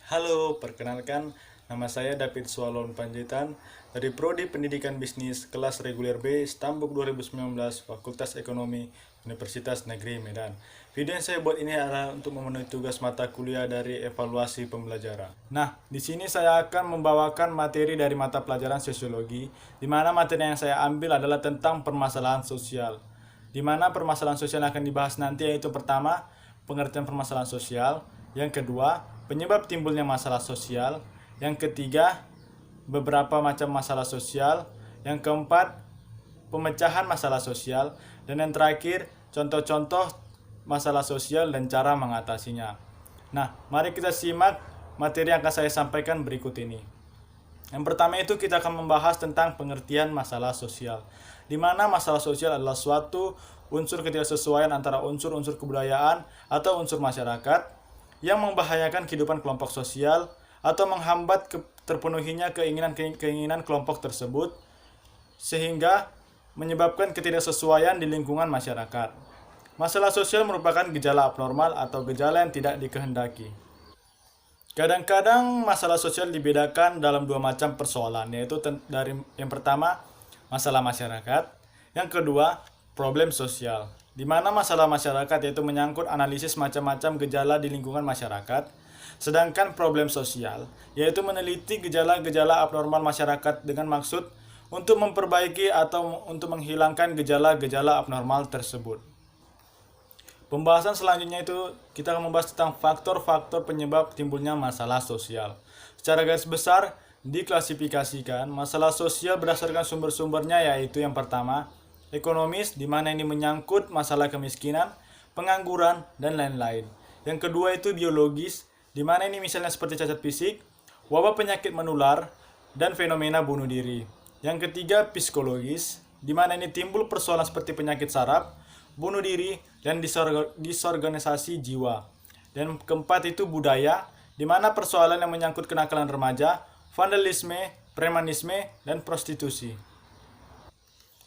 Halo, perkenalkan nama saya David Swalon Panjaitan dari Prodi Pendidikan Bisnis kelas reguler B Stambuk 2019 Fakultas Ekonomi Universitas Negeri Medan. Video yang saya buat ini adalah untuk memenuhi tugas mata kuliah dari evaluasi pembelajaran. Nah, di sini saya akan membawakan materi dari mata pelajaran sosiologi, di mana materi yang saya ambil adalah tentang permasalahan sosial. Di mana permasalahan sosial yang akan dibahas nanti yaitu pertama, pengertian permasalahan sosial, yang kedua, penyebab timbulnya masalah sosial, yang ketiga, beberapa macam masalah sosial, yang keempat, pemecahan masalah sosial, dan yang terakhir, contoh-contoh masalah sosial dan cara mengatasinya. Nah, mari kita simak materi yang akan saya sampaikan berikut ini. Yang pertama itu kita akan membahas tentang pengertian masalah sosial, di mana masalah sosial adalah suatu unsur ketidaksesuaian antara unsur-unsur kebudayaan atau unsur masyarakat yang membahayakan kehidupan kelompok sosial atau menghambat terpenuhinya keinginan-keinginan kelompok tersebut sehingga menyebabkan ketidaksesuaian di lingkungan masyarakat. Masalah sosial merupakan gejala abnormal atau gejala yang tidak dikehendaki. Kadang-kadang masalah sosial dibedakan dalam dua macam persoalan, yaitu dari yang pertama masalah masyarakat, yang kedua problem sosial. Di mana masalah masyarakat yaitu menyangkut analisis macam-macam gejala di lingkungan masyarakat, sedangkan problem sosial yaitu meneliti gejala-gejala abnormal masyarakat dengan maksud untuk memperbaiki atau untuk menghilangkan gejala-gejala abnormal tersebut. Pembahasan selanjutnya itu kita akan membahas tentang faktor-faktor penyebab timbulnya masalah sosial. Secara garis besar diklasifikasikan masalah sosial berdasarkan sumber-sumbernya, yaitu yang pertama ekonomis, di mana ini menyangkut masalah kemiskinan, pengangguran, dan lain-lain. Yang kedua itu biologis, di mana ini misalnya seperti cacat fisik, wabah penyakit menular, dan fenomena bunuh diri. Yang ketiga psikologis, di mana ini timbul persoalan seperti penyakit saraf, bunuh diri, dan disorganisasi jiwa. Dan keempat itu budaya, di mana persoalan yang menyangkut kenakalan remaja, vandalisme, premanisme, dan prostitusi.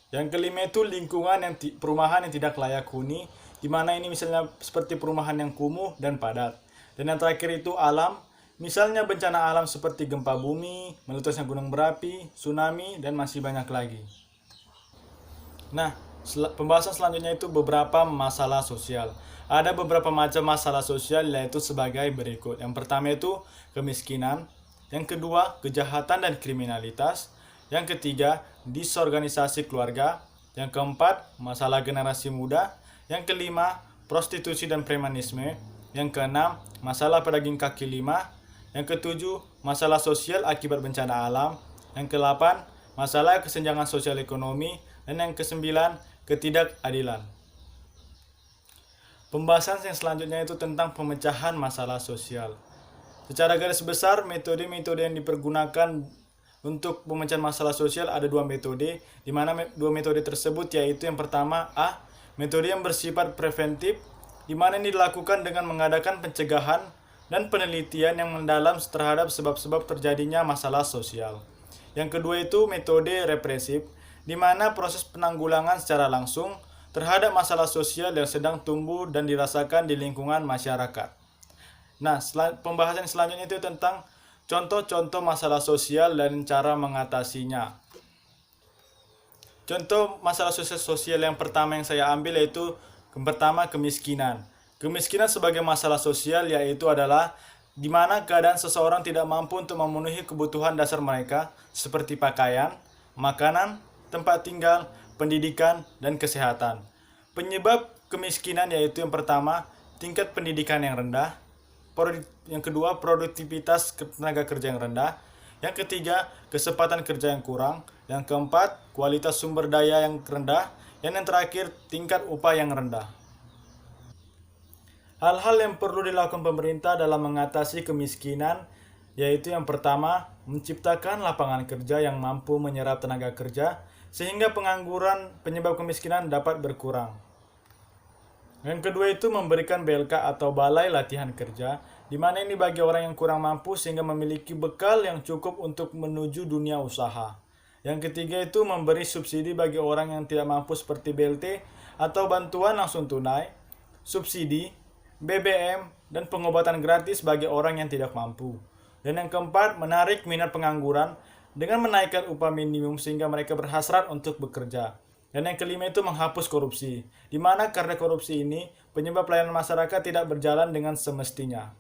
Yang kelima itu lingkungan perumahan yang tidak layak huni, di mana ini misalnya seperti perumahan yang kumuh dan padat. Dan yang terakhir itu alam, misalnya bencana alam seperti gempa bumi, meletusnya gunung berapi, tsunami, dan masih banyak lagi. Nah, pembahasan selanjutnya itu beberapa masalah sosial. Ada beberapa macam masalah sosial yaitu sebagai berikut. Yang pertama itu kemiskinan, yang kedua kejahatan dan kriminalitas, yang ketiga disorganisasi keluarga, yang keempat masalah generasi muda, yang kelima prostitusi dan premanisme, yang keenam masalah pedagang kaki lima, yang ketujuh masalah sosial akibat bencana alam, yang kedelapan masalah kesenjangan sosial ekonomi, dan yang kesembilan ketidakadilan. Pembahasan yang selanjutnya itu tentang pemecahan masalah sosial. Secara garis besar, metode-metode yang dipergunakan untuk pemecahan masalah sosial ada dua metode, di mana dua metode tersebut yaitu yang pertama A, metode yang bersifat preventif, di mana ini dilakukan dengan mengadakan pencegahan dan penelitian yang mendalam terhadap sebab-sebab terjadinya masalah sosial. Yang kedua itu metode represif, di mana proses penanggulangan secara langsung terhadap masalah sosial yang sedang tumbuh dan dirasakan di lingkungan masyarakat. Nah, pembahasan selanjutnya itu tentang contoh-contoh masalah sosial dan cara mengatasinya. Contoh masalah sosial yang pertama yang saya ambil yaitu yang pertama kemiskinan. Kemiskinan sebagai masalah sosial yaitu adalah di mana keadaan seseorang tidak mampu untuk memenuhi kebutuhan dasar mereka seperti pakaian, makanan, tempat tinggal, pendidikan, dan kesehatan. Penyebab kemiskinan yaitu yang pertama, tingkat pendidikan yang rendah, yang kedua, produktivitas tenaga kerja yang rendah, yang ketiga, kesempatan kerja yang kurang, yang keempat, kualitas sumber daya yang rendah, dan yang terakhir, tingkat upah yang rendah. Hal-hal yang perlu dilakukan pemerintah dalam mengatasi kemiskinan yaitu yang pertama, menciptakan lapangan kerja yang mampu menyerap tenaga kerja sehingga pengangguran penyebab kemiskinan dapat berkurang. Yang kedua itu memberikan BLK atau Balai Latihan Kerja, di mana ini bagi orang yang kurang mampu sehingga memiliki bekal yang cukup untuk menuju dunia usaha. Yang ketiga itu memberi subsidi bagi orang yang tidak mampu seperti BLT atau bantuan langsung tunai, subsidi, BBM, dan pengobatan gratis bagi orang yang tidak mampu. Dan yang keempat, menarik minat pengangguran dengan menaikkan upah minimum sehingga mereka berhasrat untuk bekerja. Dan yang kelima itu menghapus korupsi, di mana karena korupsi ini penyebab pelayanan masyarakat tidak berjalan dengan semestinya.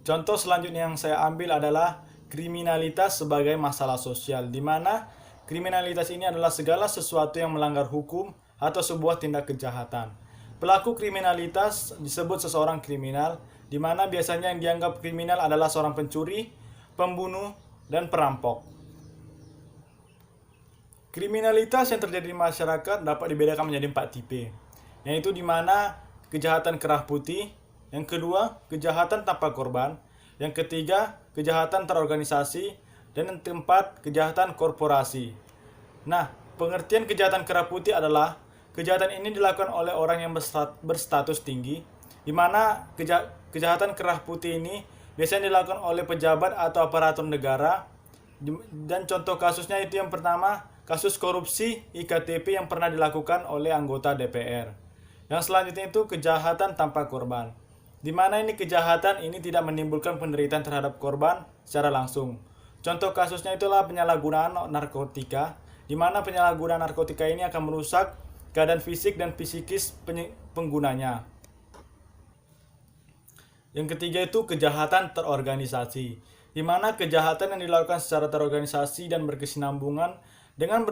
Contoh selanjutnya yang saya ambil adalah kriminalitas sebagai masalah sosial, di mana kriminalitas ini adalah segala sesuatu yang melanggar hukum atau sebuah tindak kejahatan. Pelaku kriminalitas disebut seseorang kriminal, di mana biasanya yang dianggap kriminal adalah seorang pencuri, pembunuh, dan perampok. Kriminalitas yang terjadi di masyarakat dapat dibedakan menjadi 4 tipe, yaitu di mana kejahatan kerah putih, yang kedua, kejahatan tanpa korban, yang ketiga, kejahatan terorganisasi, dan yang keempat, kejahatan korporasi. Nah, pengertian kejahatan kerah putih adalah kejahatan ini dilakukan oleh orang yang berstatus tinggi, di mana kejahatan kerah putih ini biasanya dilakukan oleh pejabat atau aparatur negara. Dan contoh kasusnya itu yang pertama, kasus korupsi IKTP yang pernah dilakukan oleh anggota DPR. Yang selanjutnya itu kejahatan tanpa korban, di mana ini kejahatan ini tidak menimbulkan penderitaan terhadap korban secara langsung. Contoh kasusnya itulah penyalahgunaan narkotika, di mana penyalahgunaan narkotika ini akan merusak keadaan fisik dan psikis penggunanya. Yang ketiga itu kejahatan terorganisasi, di mana kejahatan yang dilakukan secara terorganisasi dan berkesinambungan dengan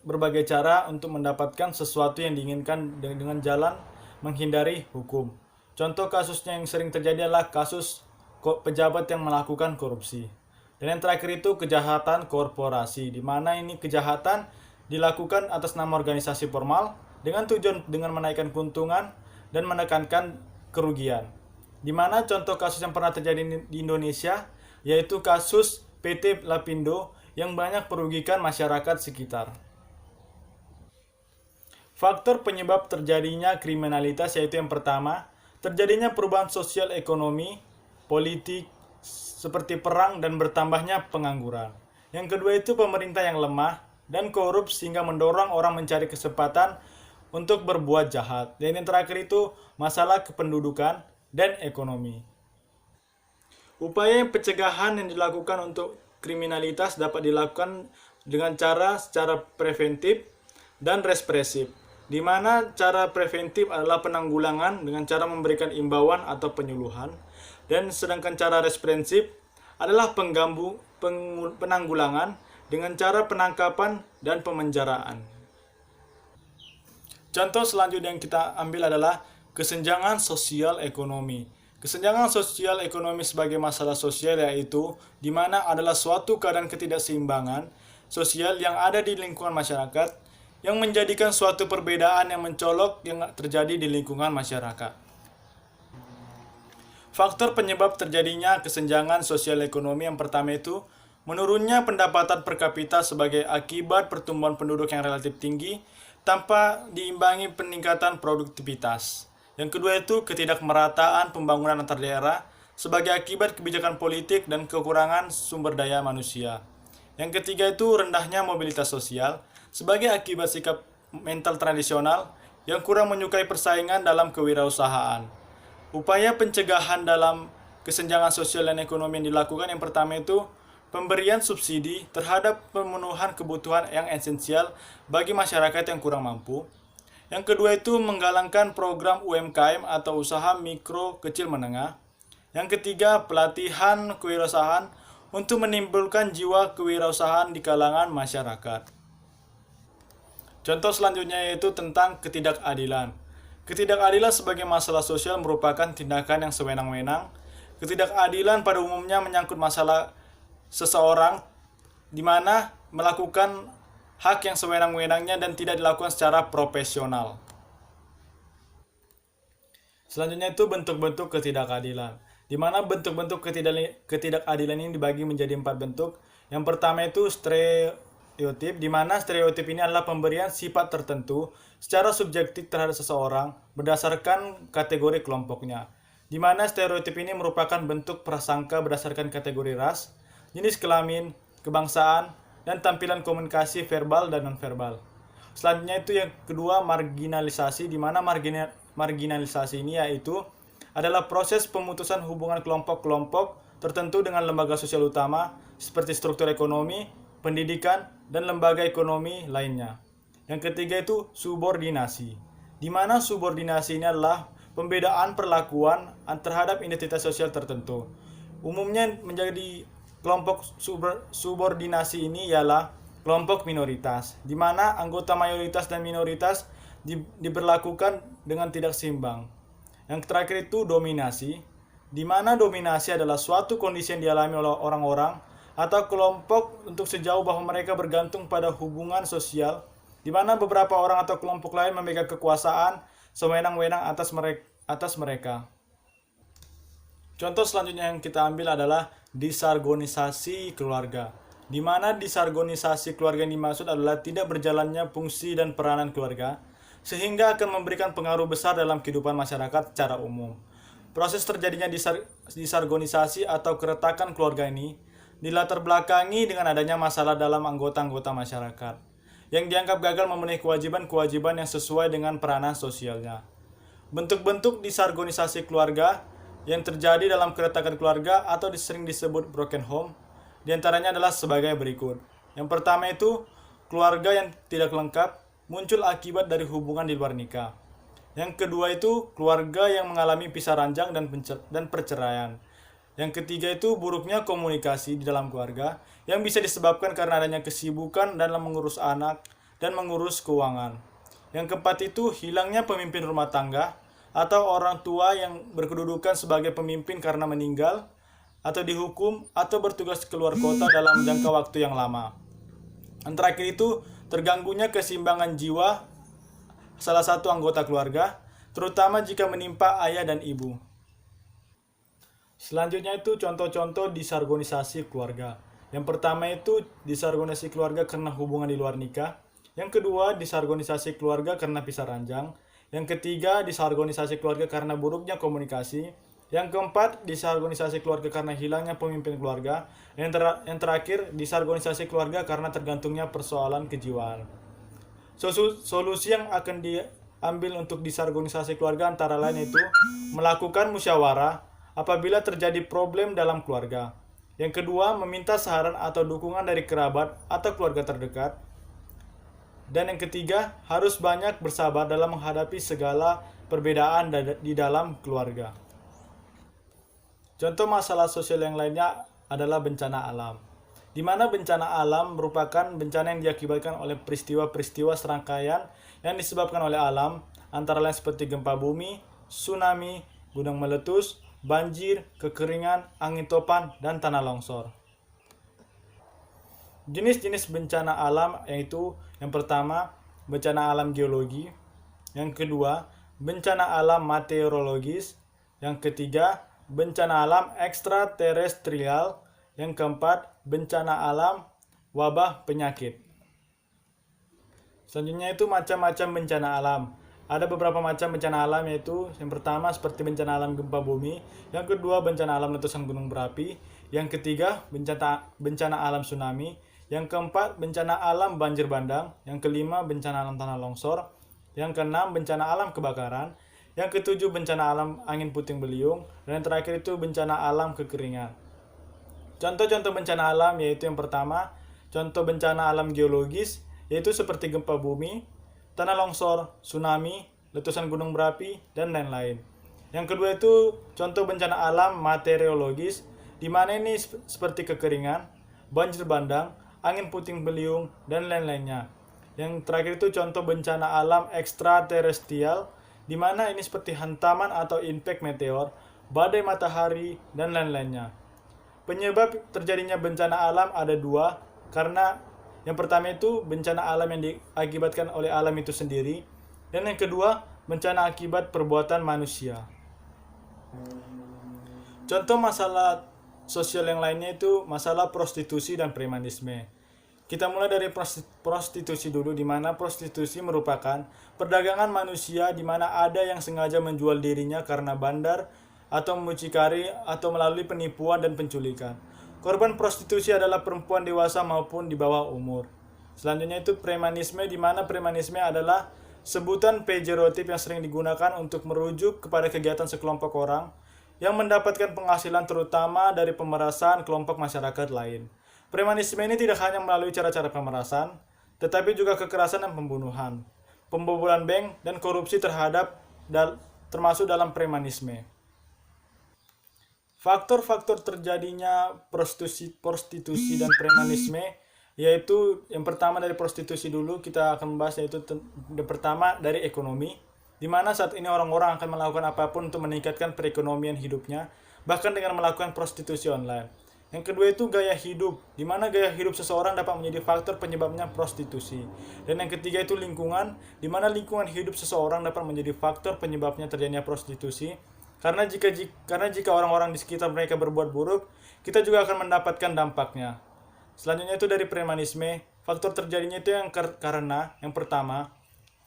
berbagai cara untuk mendapatkan sesuatu yang diinginkan dengan jalan menghindari hukum. Contoh kasusnya yang sering terjadi adalah kasus pejabat yang melakukan korupsi. Dan yang terakhir itu kejahatan korporasi, di mana ini kejahatan dilakukan atas nama organisasi formal dengan tujuan dengan menaikkan keuntungan dan menekankan kerugian. Di mana contoh kasus yang pernah terjadi di Indonesia yaitu kasus PT Lapindo yang banyak merugikan masyarakat sekitar. Faktor penyebab terjadinya kriminalitas yaitu yang pertama, terjadinya perubahan sosial ekonomi, politik, seperti perang dan bertambahnya pengangguran. Yang kedua itu pemerintah yang lemah dan korup sehingga mendorong orang mencari kesempatan untuk berbuat jahat. Dan yang terakhir itu masalah kependudukan dan ekonomi. Upaya pencegahan yang dilakukan untuk kriminalitas dapat dilakukan dengan secara preventif dan represif, di mana cara preventif adalah penanggulangan dengan cara memberikan imbauan atau penyuluhan, dan sedangkan cara represif adalah penanggulangan dengan cara penangkapan dan pemenjaraan. Contoh selanjutnya yang kita ambil adalah kesenjangan sosial ekonomi. Kesenjangan sosial ekonomi sebagai masalah sosial yaitu di mana adalah suatu keadaan ketidakseimbangan sosial yang ada di lingkungan masyarakat yang menjadikan suatu perbedaan yang mencolok yang terjadi di lingkungan masyarakat. Faktor penyebab terjadinya kesenjangan sosial ekonomi yang pertama itu menurunnya pendapatan per kapita sebagai akibat pertumbuhan penduduk yang relatif tinggi tanpa diimbangi peningkatan produktivitas. Yang kedua itu ketidakmerataan pembangunan antar daerah sebagai akibat kebijakan politik dan kekurangan sumber daya manusia. Yang ketiga itu rendahnya mobilitas sosial sebagai akibat sikap mental tradisional yang kurang menyukai persaingan dalam kewirausahaan. Upaya pencegahan dalam kesenjangan sosial dan ekonomi yang dilakukan yang pertama itu pemberian subsidi terhadap pemenuhan kebutuhan yang esensial bagi masyarakat yang kurang mampu. Yang kedua itu menggalangkan program UMKM atau usaha mikro kecil menengah. Yang ketiga pelatihan kewirausahaan untuk menimbulkan jiwa kewirausahaan di kalangan masyarakat. Contoh selanjutnya yaitu tentang ketidakadilan. Ketidakadilan sebagai masalah sosial merupakan tindakan yang sewenang-wenang. Ketidakadilan pada umumnya menyangkut masalah seseorang di mana melakukan hak yang sewenang-wenangnya dan tidak dilakukan secara profesional. Selanjutnya itu bentuk-bentuk ketidakadilan, di mana bentuk-bentuk ketidakadilan ini dibagi menjadi 4 bentuk. Yang pertama itu stereotip, di mana stereotip ini adalah pemberian sifat tertentu secara subjektif terhadap seseorang berdasarkan kategori kelompoknya. Di mana stereotip ini merupakan bentuk prasangka berdasarkan kategori ras, jenis kelamin, kebangsaan, dan tampilan komunikasi verbal dan nonverbal. Selanjutnya itu yang kedua marginalisasi, di mana marginalisasi ini yaitu adalah proses pemutusan hubungan kelompok-kelompok tertentu dengan lembaga sosial utama seperti struktur ekonomi, pendidikan, dan lembaga ekonomi lainnya. Yang ketiga itu subordinasi, di mana subordinasi ini adalah pembedaan perlakuan terhadap identitas sosial tertentu. Umumnya menjadi kelompok subordinasi ini ialah kelompok minoritas, di mana anggota mayoritas dan minoritas diberlakukan dengan tidak seimbang. Yang terakhir itu dominasi, di mana dominasi adalah suatu kondisi yang dialami oleh orang-orang atau kelompok untuk sejauh bahwa mereka bergantung pada hubungan sosial, di mana beberapa orang atau kelompok lain memegang kekuasaan sewenang-wenang atas mereka. Contoh selanjutnya yang kita ambil adalah disargonisasi keluarga, di mana disargonisasi keluarga yang dimaksud adalah tidak berjalannya fungsi dan peranan keluarga, sehingga akan memberikan pengaruh besar dalam kehidupan masyarakat secara umum. Proses terjadinya disargonisasi atau keretakan keluarga ini dilatar belakangi dengan adanya masalah dalam anggota-anggota masyarakat, yang dianggap gagal memenuhi kewajiban-kewajiban yang sesuai dengan peranan sosialnya. Bentuk-bentuk disargonisasi keluarga yang terjadi dalam keretakan keluarga atau sering disebut broken home, diantaranya adalah sebagai berikut. Yang pertama itu, keluarga yang tidak lengkap muncul akibat dari hubungan di luar nikah. Yang kedua itu, keluarga yang mengalami pisah ranjang dan perceraian. Yang ketiga itu, buruknya komunikasi di dalam keluarga yang bisa disebabkan karena adanya kesibukan dalam mengurus anak dan mengurus keuangan. Yang keempat itu, hilangnya pemimpin rumah tangga atau orang tua yang berkedudukan sebagai pemimpin karena meninggal atau dihukum atau bertugas keluar kota dalam jangka waktu yang lama. Yang terakhir itu, terganggunya keseimbangan jiwa salah satu anggota keluarga, terutama jika menimpa ayah dan ibu. Selanjutnya itu contoh-contoh disargonisasi keluarga. Yang pertama itu disargonisasi keluarga karena hubungan di luar nikah. Yang kedua, disargonisasi keluarga karena pisah ranjang. Yang ketiga, disargonisasi keluarga karena buruknya komunikasi. Yang keempat, disargonisasi keluarga karena hilangnya pemimpin keluarga. Yang terakhir, disargonisasi keluarga karena tergantungnya persoalan kejiwaan. Solusi yang akan diambil untuk disargonisasi keluarga antara lain itu melakukan musyawarah apabila terjadi problem dalam keluarga. Yang kedua, meminta saran atau dukungan dari kerabat atau keluarga terdekat. Dan yang ketiga, harus banyak bersabar dalam menghadapi segala perbedaan di dalam keluarga. Contoh masalah sosial yang lainnya adalah bencana alam, di mana bencana alam merupakan bencana yang diakibatkan oleh peristiwa-peristiwa serangkaian yang disebabkan oleh alam, antara lain seperti gempa bumi, tsunami, gunung meletus, banjir, kekeringan, angin topan, dan tanah longsor. Jenis-jenis bencana alam yaitu yang pertama, bencana alam geologi. Yang kedua, bencana alam meteorologis. Yang ketiga, bencana alam ekstraterestrial. Yang keempat, bencana alam wabah penyakit. Selanjutnya itu macam-macam bencana alam. Ada beberapa macam bencana alam yaitu yang pertama seperti bencana alam gempa bumi, yang kedua bencana alam letusan gunung berapi, yang ketiga bencana alam tsunami, yang keempat bencana alam banjir bandang, yang kelima bencana alam tanah longsor, yang keenam bencana alam kebakaran, yang ketujuh bencana alam angin puting beliung, dan yang terakhir itu bencana alam kekeringan. Contoh-contoh bencana alam yaitu yang pertama, contoh bencana alam geologis yaitu seperti gempa bumi, tanah longsor, tsunami, letusan gunung berapi, dan lain-lain. Yang kedua itu contoh bencana alam meteorologis, di mana ini seperti kekeringan, banjir bandang, angin puting beliung, dan lain-lainnya. Yang terakhir itu contoh bencana alam ekstraterestrial, di mana ini seperti hantaman atau impact meteor, badai matahari, dan lain-lainnya. Penyebab terjadinya bencana alam ada dua, karena yang pertama itu bencana alam yang diakibatkan oleh alam itu sendiri, dan yang kedua bencana akibat perbuatan manusia. Contoh masalah sosial yang lainnya itu masalah prostitusi dan premanisme. Kita mulai dari prostitusi dulu, di mana prostitusi merupakan perdagangan manusia di mana ada yang sengaja menjual dirinya karena bandar atau mucikari atau melalui penipuan dan penculikan. Korban prostitusi adalah perempuan dewasa maupun di bawah umur. Selanjutnya itu premanisme, di mana premanisme adalah sebutan pejoratif yang sering digunakan untuk merujuk kepada kegiatan sekelompok orang yang mendapatkan penghasilan terutama dari pemerasan kelompok masyarakat lain. Premanisme ini tidak hanya melalui cara-cara pemerasan, tetapi juga kekerasan dan pembunuhan, pembobolan bank, dan korupsi termasuk dalam premanisme. Faktor-faktor terjadinya prostitusi dan premanisme yaitu yang pertama dari prostitusi dulu kita akan membahas, yaitu yang pertama dari ekonomi, di mana saat ini orang-orang akan melakukan apapun untuk meningkatkan perekonomian hidupnya, bahkan dengan melakukan prostitusi online. Yang kedua itu gaya hidup, di mana gaya hidup seseorang dapat menjadi faktor penyebabnya prostitusi. Dan yang ketiga itu lingkungan, di mana lingkungan hidup seseorang dapat menjadi faktor penyebabnya terjadinya prostitusi. Karena jika orang-orang di sekitar mereka berbuat buruk, kita juga akan mendapatkan dampaknya. Selanjutnya itu dari premanisme, faktor terjadinya itu karena yang pertama,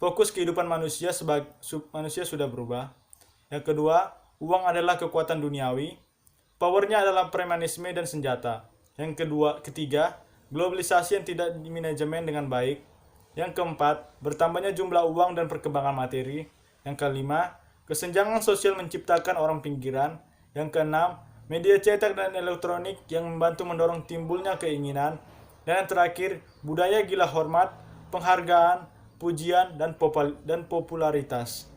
fokus kehidupan manusia sudah berubah. Yang kedua, uang adalah kekuatan duniawi. Powernya adalah premanisme dan senjata. Yang ketiga, globalisasi yang tidak dimanajemen dengan baik. Yang keempat, bertambahnya jumlah uang dan perkembangan materi. Yang kelima, kesenjangan sosial menciptakan orang pinggiran. Yang keenam, media cetak dan elektronik yang membantu mendorong timbulnya keinginan. Dan yang terakhir, budaya gila hormat, penghargaan, pujian, dan popularitas.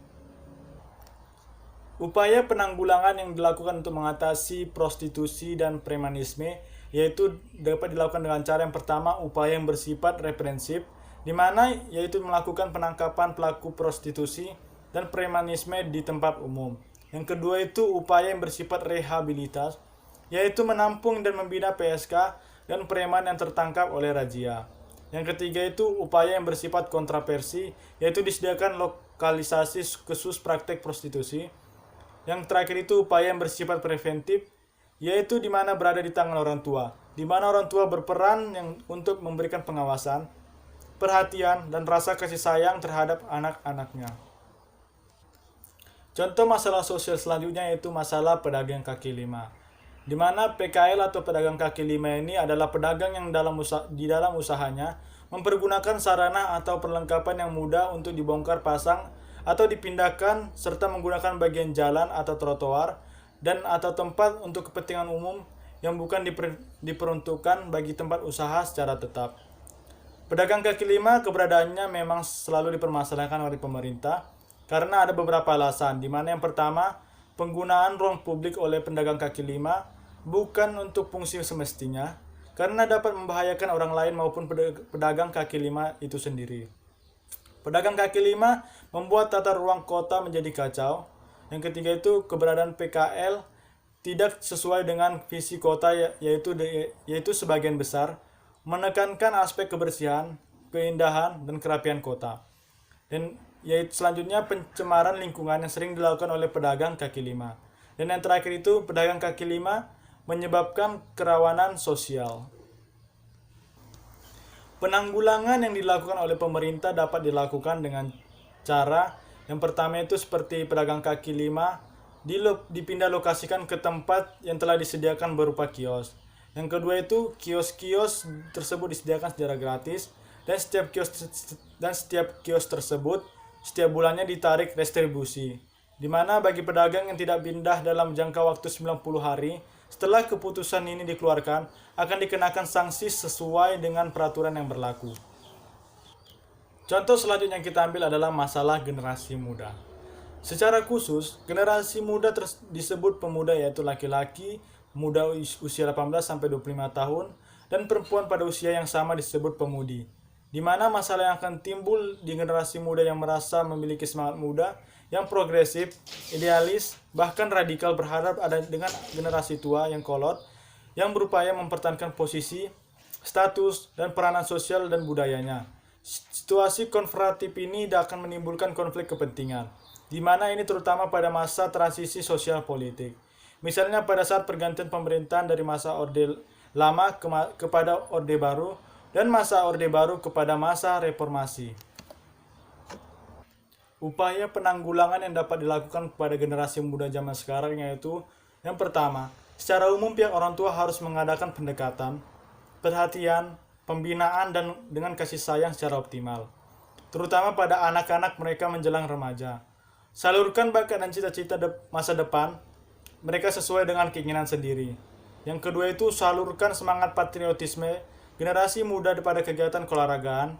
Upaya penanggulangan yang dilakukan untuk mengatasi prostitusi dan premanisme yaitu dapat dilakukan dengan cara yang pertama, upaya yang bersifat reprensif, di mana yaitu melakukan penangkapan pelaku prostitusi dan premanisme di tempat umum. Yang kedua itu upaya yang bersifat rehabilitas, yaitu menampung dan membina PSK dan preman yang tertangkap oleh razia. Yang ketiga itu upaya yang bersifat kontraversi, yaitu disediakan lokalisasi khusus praktek prostitusi. Yang terakhir itu upaya yang bersifat preventif, yaitu di mana berada di tangan orang tua, di mana orang tua berperan untuk memberikan pengawasan, perhatian, dan rasa kasih sayang terhadap anak-anaknya. Contoh masalah sosial selanjutnya yaitu masalah pedagang kaki lima, di mana PKL atau pedagang kaki lima ini adalah pedagang yang di dalam usahanya mempergunakan sarana atau perlengkapan yang mudah untuk dibongkar pasang atau dipindahkan serta menggunakan bagian jalan atau trotoar dan atau tempat untuk kepentingan umum yang bukan diperuntukkan bagi tempat usaha secara tetap. Pedagang kaki lima keberadaannya memang selalu dipermasalahkan oleh pemerintah karena ada beberapa alasan, di mana yang pertama, penggunaan ruang publik oleh pedagang kaki lima bukan untuk fungsi semestinya karena dapat membahayakan orang lain maupun pedagang kaki lima itu sendiri. Pedagang kaki lima membuat tata ruang kota menjadi kacau. Yang ketiga itu keberadaan PKL tidak sesuai dengan visi kota yaitu sebagian besar menekankan aspek kebersihan, keindahan, dan kerapian kota. Dan selanjutnya pencemaran lingkungan yang sering dilakukan oleh pedagang kaki lima. Dan yang terakhir itu pedagang kaki lima menyebabkan kerawanan sosial. Penanggulangan yang dilakukan oleh pemerintah dapat dilakukan dengan cara yang pertama itu seperti pedagang kaki lima dipindah lokasikan ke tempat yang telah disediakan berupa kios. Yang kedua itu kios-kios tersebut disediakan secara gratis dan setiap kios tersebut setiap bulannya ditarik retribusi, di mana bagi pedagang yang tidak pindah dalam jangka waktu 90 hari setelah keputusan ini dikeluarkan akan dikenakan sanksi sesuai dengan peraturan yang berlaku. Contoh selanjutnya yang kita ambil adalah masalah generasi muda. Secara khusus, generasi muda disebut pemuda yaitu laki-laki muda usia 18 sampai 25 tahun dan perempuan pada usia yang sama disebut pemudi. Di mana masalah yang akan timbul di generasi muda yang merasa memiliki semangat muda yang progresif, idealis, bahkan radikal berharap ada dengan generasi tua yang kolot, yang berupaya mempertahankan posisi, status, dan peranan sosial dan budayanya. Situasi konfrontatif ini akan menimbulkan konflik kepentingan, di mana ini terutama pada masa transisi sosial politik. Misalnya pada saat pergantian pemerintahan dari masa Orde Lama kepada Orde Baru, dan masa Orde Baru kepada masa reformasi. Upaya penanggulangan yang dapat dilakukan kepada generasi muda zaman sekarang yaitu yang pertama, secara umum pihak orang tua harus mengadakan pendekatan, perhatian, pembinaan dan dengan kasih sayang secara optimal. terutama pada anak-anak mereka menjelang remaja. Salurkan bakat dan cita-cita masa depan mereka sesuai dengan keinginan sendiri. Yang kedua itu salurkan semangat patriotisme generasi muda pada kegiatan keolahragaan,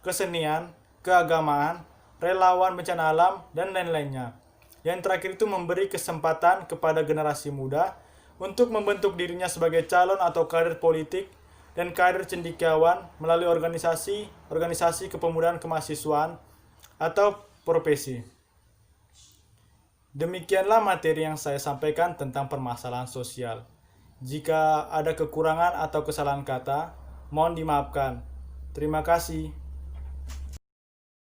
kesenian, keagamaan, relawan bencana alam, dan lain-lainnya. Yang terakhir itu memberi kesempatan kepada generasi muda untuk membentuk dirinya sebagai calon atau karir politik dan karir cendekiawan melalui organisasi kepemudaan kemahasiswaan atau profesi. Demikianlah materi yang saya sampaikan tentang permasalahan sosial. Jika ada kekurangan atau kesalahan kata, mohon dimaafkan. Terima kasih.